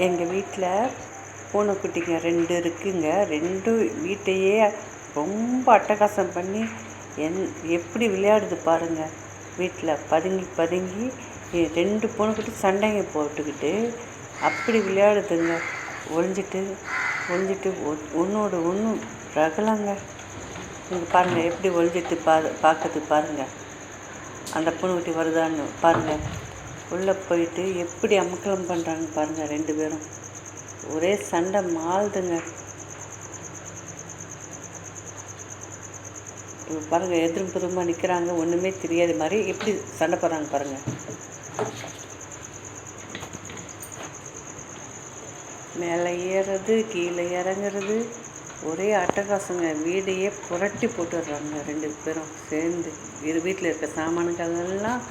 எங்கள் வீட்டில் பூனைக்குட்டிங்க 2 இருக்குங்க. 2 வீட்டையே ரொம்ப அட்டகாசம் பண்ணி எப்படி விளையாடுது பாருங்கள். வீட்டில் பதுங்கி பதுங்கி 2 பூனைக்குட்டி சண்டைங்க போட்டுக்கிட்டு அப்படி விளையாடுதுங்க. ஒளிஞ்சிட்டு ஒன்றோட ஒன்று ரகலங்க. இங்கே பாருங்கள் எப்படி ஒளிஞ்சிட்டு பார்க்குது பாருங்கள். அந்த பூனைக்குட்டி வருதான்னு பாருங்கள். உள்ளே போயிட்டு எப்படி அமக்கலம் பண்ணுறாங்க பாருங்கள். 2 பேரும் ஒரே சண்டை மாளுதுங்க. இப்போ பாருங்கள் எதிரும் புறமாக நிற்கிறாங்க. ஒன்றுமே தெரியாத மாதிரி எப்படி சண்டை போடுறாங்க பாருங்கள். மேலே ஏறுறது கீழே இறங்குறது ஒரே அட்டகாசங்க. வீடையே புரட்டி போட்டுடுறாங்க 2 பேரும் சேர்ந்து. வீட்டில் இருக்க சாமான்களெல்லாம்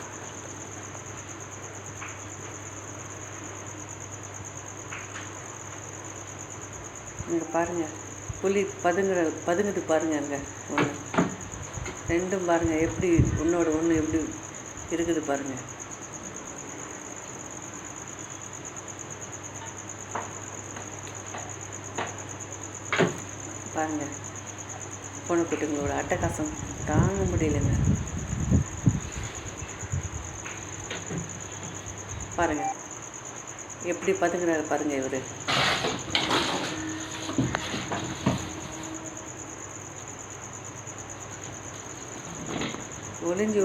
இங்கே பாருங்கள். புலி பதுங்குது பாருங்கள். அங்கே ஒன்று 2ம் பாருங்கள் எப்படி ஒன்றோட ஒன்று எப்படி இருக்குது பாருங்கள். பாருங்கள் பூனைக்குட்டிங்களோட அட்டகாசம் தாங்க முடியலைங்க. பாருங்கள் எப்படி பதுங்குறாரு பாருங்கள். இவர்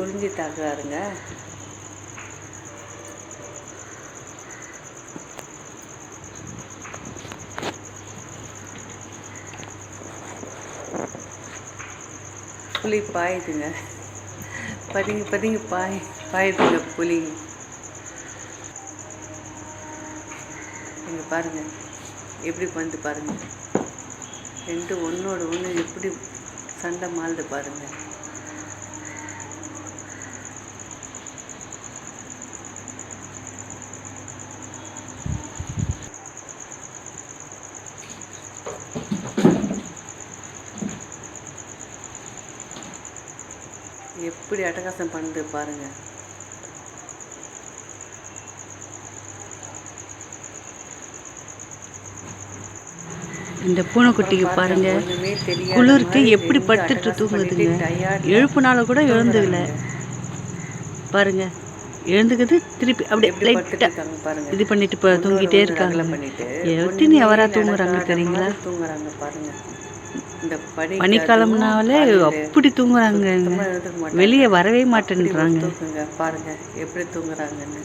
ஒளிஞ்சு தாக்குறாருங்க. புலி பாயுதுங்க. பதுங்கி பாயுதுங்க புலி. இங்கே பாருங்கள் எப்படி வந்து பாருங்கள். 2 ஒன்றோட ஒன்று எப்படி சண்டை மாளுது பாருங்கள். எப்படி அட்டகாசம் பண்ணுது பாருங்கள். இந்த பூனைக்குட்டிக்கு பாருங்க குளிருக்கு எப்படி படுத்துட்டு தூங்குதுங்க. எழுப்புனால கூட எழுந்துக்கல பாருங்க. எழுந்துக்குது திருப்பி அப்படியே லைட்டா இது பண்ணிட்டு தூங்கிட்டே இருக்காங்க. எத்தனை அவரா தூங்குறாங்க தெரியுங்களா? பனிக்காலம்னாலே அப்படி தூங்குறாங்க. வெளியே வரவே மாட்டேன்றாங்க. பாருங்க எப்படி தூங்குறாங்கன்னு.